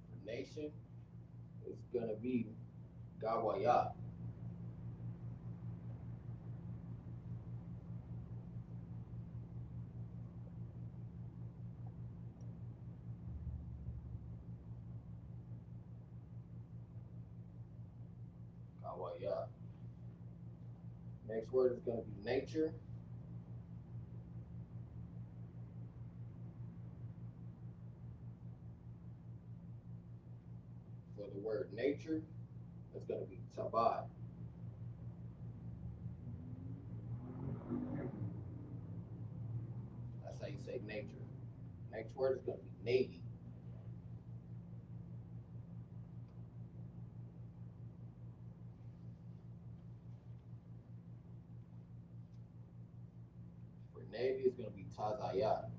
For nation, it's going to be Gawaya. Gawaya. Next word is going to be nature. For the word nature, it's going to be Tabad. That's how you say nature. Next word is going to be navy. For navy, it's going to be Tazayat.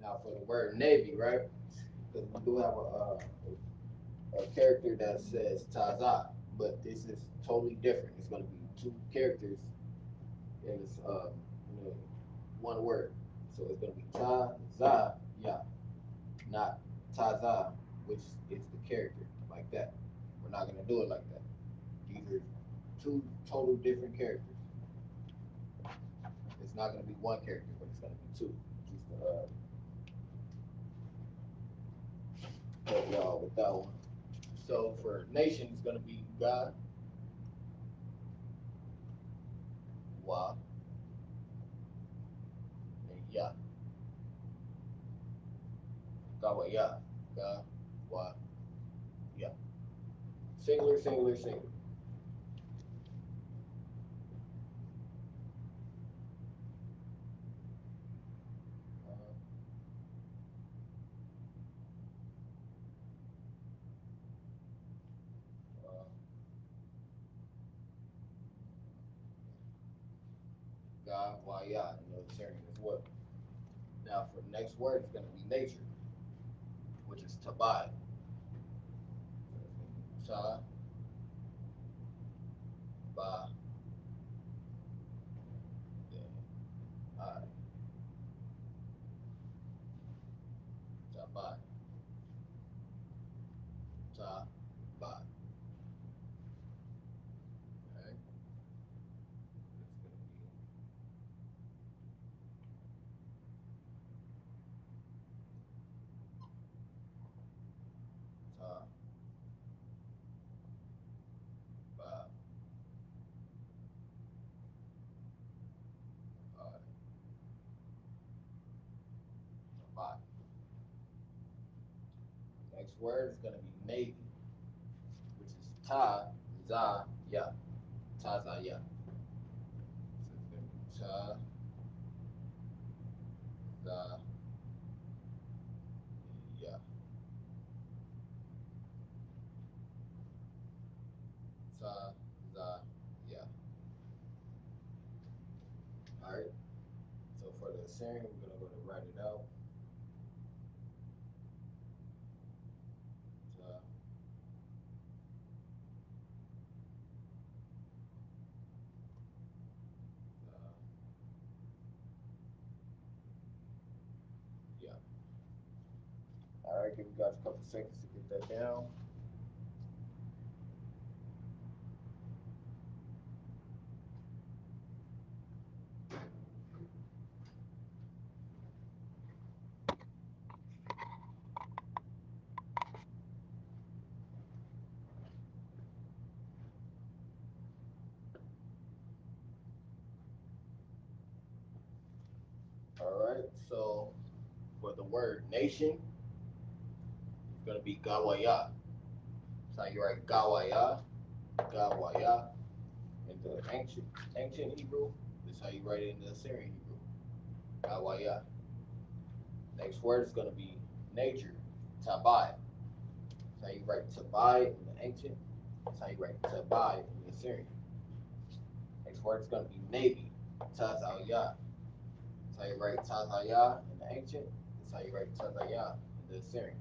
Now, for the word navy, right? Because we do have a character that says Taza, but this is totally different. It's going to be two characters in this in one word. So it's going to be Taza, yeah, not Taza, which is the character like that. We're not going to do it like that. These are two total different characters. It's not going to be one character, but it's going to be two. Just to help y'all with that one. So for nation, it's going to be God. wa, and ya. Ga wa ya. Ga wa ya. Singular, singular, singular. Uh, uh, ga wa ya. Another sharing as well. Now for the next word, it's going to be nature, which is tabai. Ta, ba, then I. Tabai. Ta, ba. Okay? It's going to be ta, ba, I, tabai. Next word is going to be navy, which is ta, za, ya. Ta, za, ya. So it's going to be ta, za, ya. Ta, za, ya. All right. So for the sharing, we're gonna go to write it out. Ta, za, ya. All right. Give you guys a couple seconds to get that down. All right. So for the word nation, it's gonna be gawaya. That's how you write gawaya, gawaya in the ancient Hebrew. That's how you write it in the Assyrian Hebrew. Gawaya. Next word is gonna be nature, tabai. That's how you write tabai in the ancient. That's how you write tabai in the Assyrian. Next word is gonna be navy, tazaya. That's how you write tazaya in the ancient. That's how you write tazaya in the Assyrian.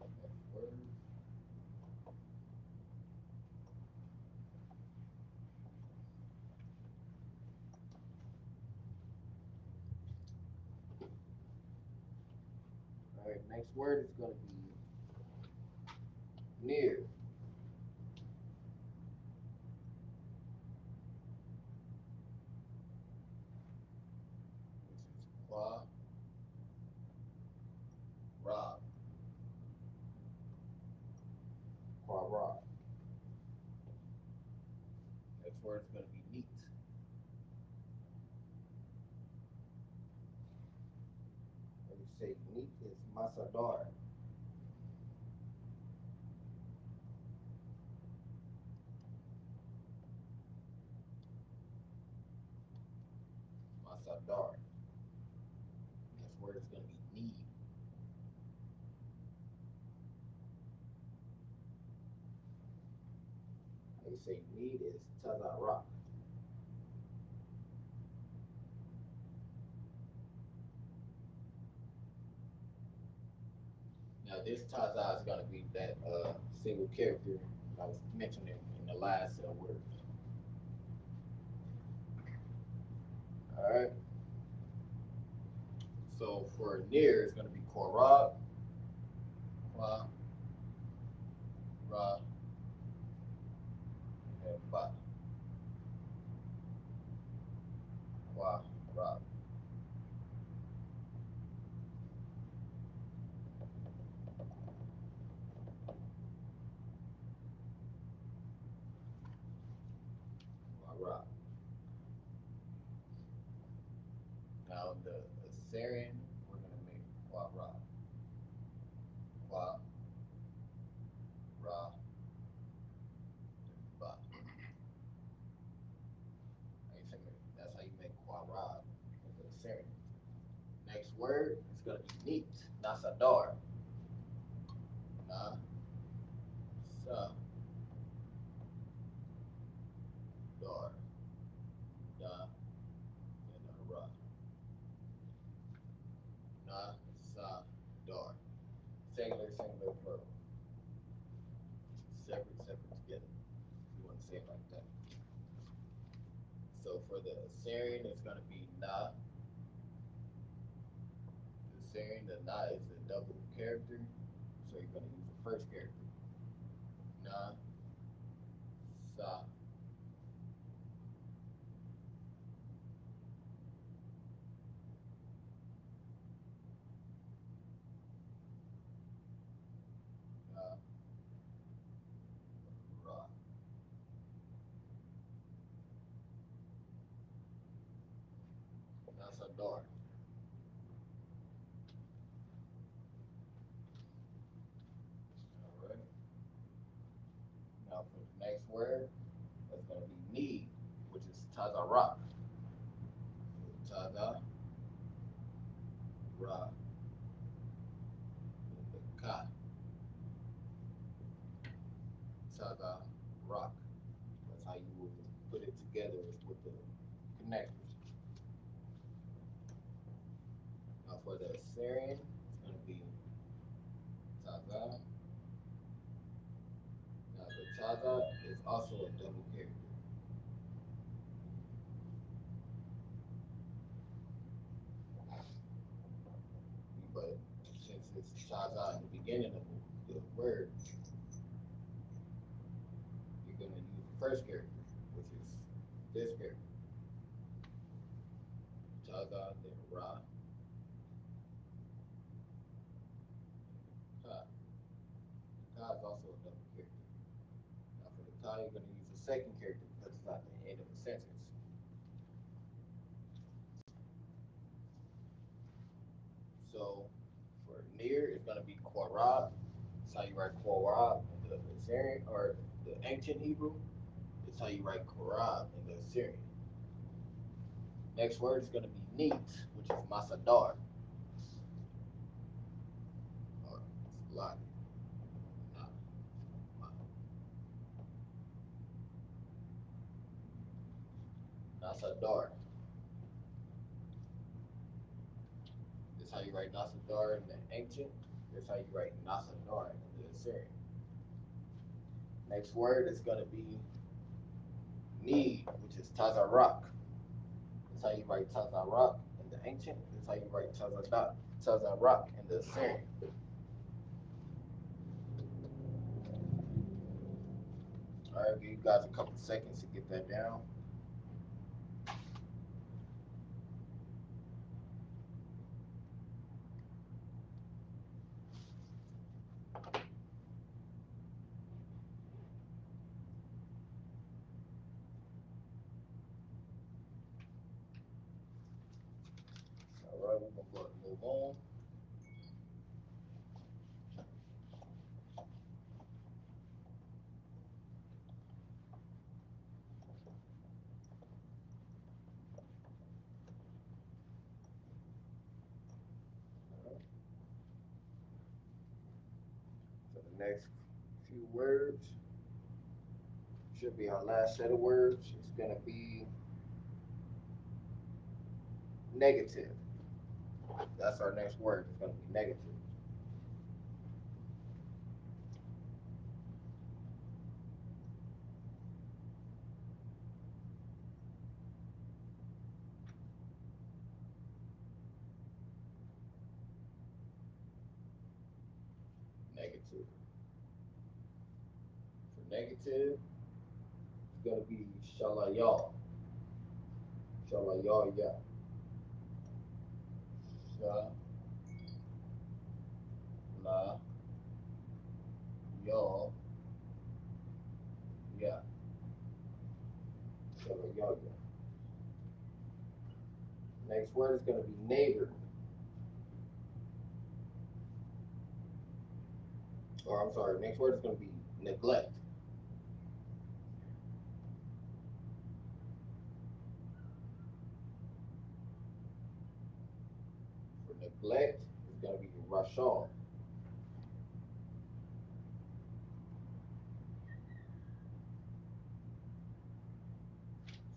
Next word. All right, next word is gonna be near, which is qua, ra, qua, ra. Next word is gonna be neat. When you say neat, it's masadar. Masadar. Next word is gonna be need. How you say need is tazara. Now this taza is gonna be that single character I was mentioning in the last word. All right. So for near, it's gonna be korab, qua, ra, and ba, qua, ra. Now the Assyrian, we're gonna make qua ra, qua ra ba. That's how you make qua ra in the Assyrian. Next word is gonna be neat. Nasadar. Na sa dar. Da and ra. Na sa dar. Singular, singular, plural. Separate, separate together. If you want to say it like that. So for the Assyrian, it's gonna be na. The Assyrian, the na is a double character, so you're gonna use the first character. Na sa na ra. That's a door. All right. Now for the next word, that's gonna be need, which is tazarak. Taza ra ka. Taza rock. That's how you will put it together with the connectors. Now for the Assyrian, it's gonna be taza. Now the taza is also a double character, but since it's taza in the beginning of the word, you're gonna use the first character, which is this character. Taza, then ra, ka. Ka is also a double character. Now for the ka, you're gonna use the second character because it's at the end of a sentence. So for near, it's gonna be korab. That's how you write korab in the Assyrian or the ancient Hebrew. It's how you write korab in the Assyrian. Next word is gonna be neat, which is masadar or slot. Nah, Nasadar. That's how you write Nasadar in the ancient. That's how you write Nasadar in the Assyrian. Next word is gonna be need, which is Tazarak. That's how you write Tazarak in the ancient. That's how you write Tazarak in the Assyrian. All right, give you guys a couple seconds to get that down. All right, we're gonna go ahead and move on. All right. So the next few words should be our last set of words. It's gonna be negative. That's our next word. It's gonna be negative. Negative. For negative, it's gonna be shalayal. Shalayal ya. Sha la yal ya. Shalayal ya. Next word is going to be neighbor, or I'm sorry, next word is going to be neglect. For neglect, it's going to be Rashal.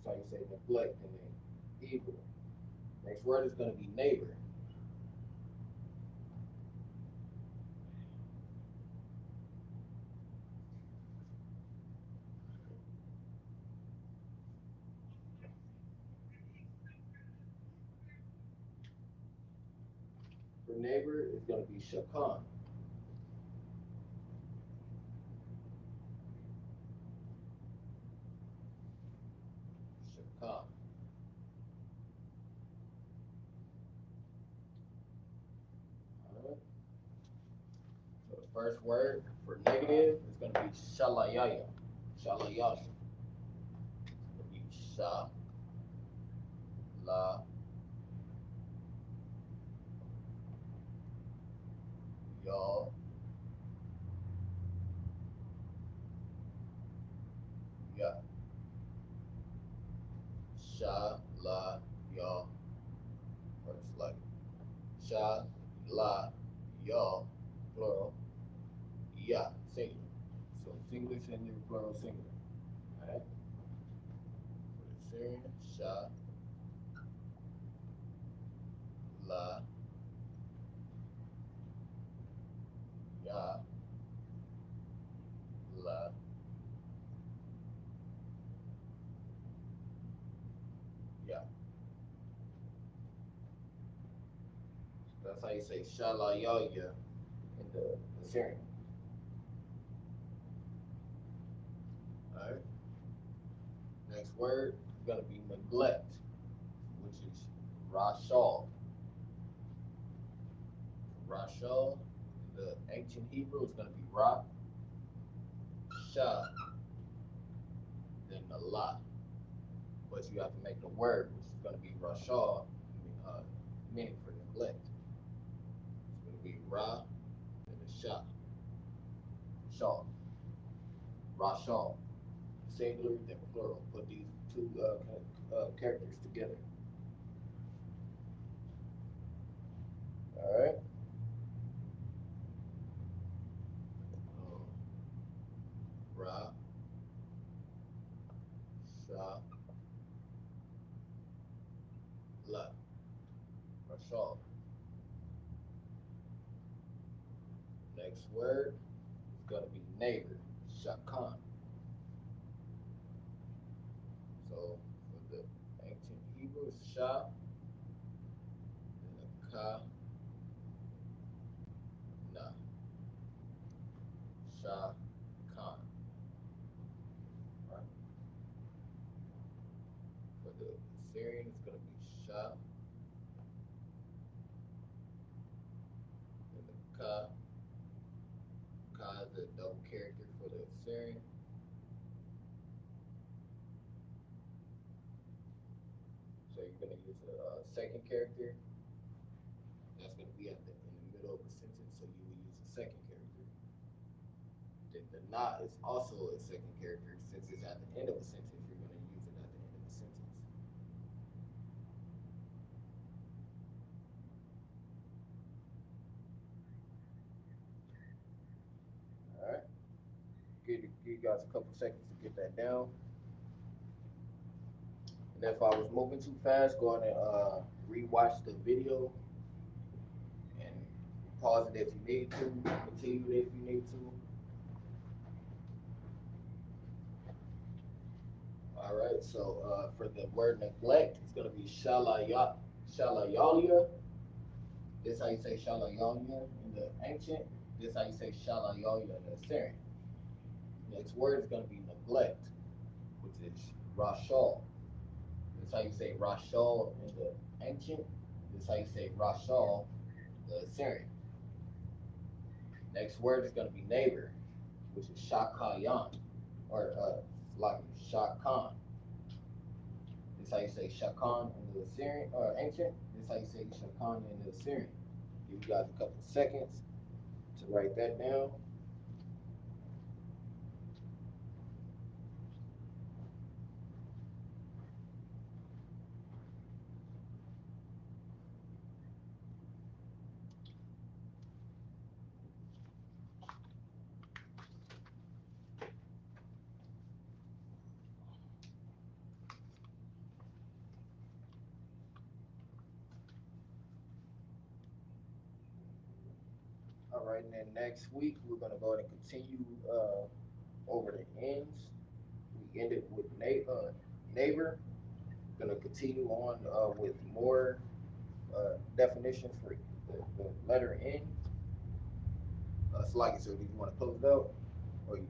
That's how you say neglect in the Hebrew. Next word is going to be neighbor. For neighbor, it's going to be Shakan. Shakan. All right. So the first word for negative is going to be Shalayaya. Shalayaya. It's going to be Sha, La, Ya, Ya. Sha, La, Ya. Or it's like Sha, La, Ya, plural, Ya, singular. So singular, singular, plural, singular. All right. For the Syrian, Sha, La, Ya, La, Ya. That's how you say Shalayaya in the Syrian. All right. Next word is going to be neglect, which is Rashal. Rashal in the ancient Hebrew is going to be Ra, Sha, then the La. But you have to make the word, which is going to be Rashal, uh, meaning for neglect. It's going to be Ra, then the Sha, Shaw, Rashal. Singular, then plural. Put these two characters together. All right. Um, Ra, Sha, La, Rashal. Next word is going to be neighbor, Shakan. So for the ancient Hebrew, it's Sha, then the Ka, Na, Sha, Khan. Right? For the Syrian, it's going to be Sha, then the Ka. Ka is a double character for the Syrian. So you're going to use a second character. That's going to be at in the middle of a sentence. So you will use a second character. Then the Na is also a second character. Since it's at the end of a sentence, you're going to use it at the end of a sentence. All right. Give you guys a couple seconds to get that down. And if I was moving too fast, go ahead and rewatch the video and pause it if you need to, continue it if you need to. All right, so for the word neglect, it's going to be shalayalia. This is how you say shalayalia in the ancient. This is how you say shalayalia in the Assyrian. Next word is going to be neglect, which is rashal. This is how you say rashal in the ancient. This is how you say rashal in the Assyrian. Next word is going to be neighbor, which is shakayan, or like shakan. This how you say Shakan in the Assyrian or ancient. This how you say Shakan in the Assyrian. Give you guys a couple seconds to write that down. All right, and then next week we're gonna go ahead and continue over the ends. We ended with neighbor. Gonna continue on with more definitions for the letter N. So, like I said, do you want to close it out, or you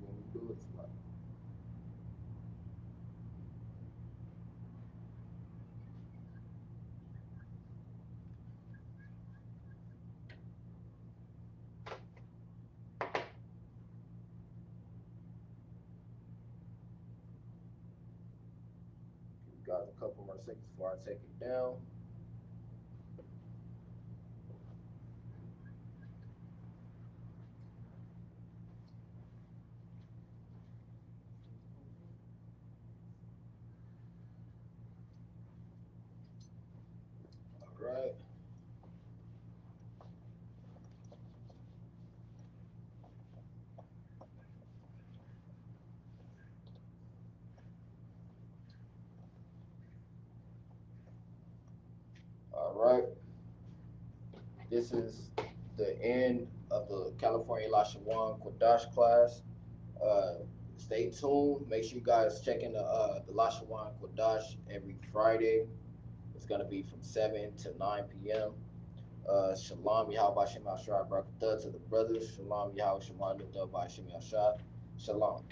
want me to do it? Like, we got a couple more seconds before I take it down. All right. All right. This is the end of the California Lashawan Qadash class. Uh, Stay tuned. Make sure you guys check in the Lashawan Qadash every Friday. It's gonna be from 7 to 9 p.m. Shalom Yahweh Shem Ashar Barakatah to the brothers. Shalom Yahweh Shemar Lutah by Shem Yashar. Shalom.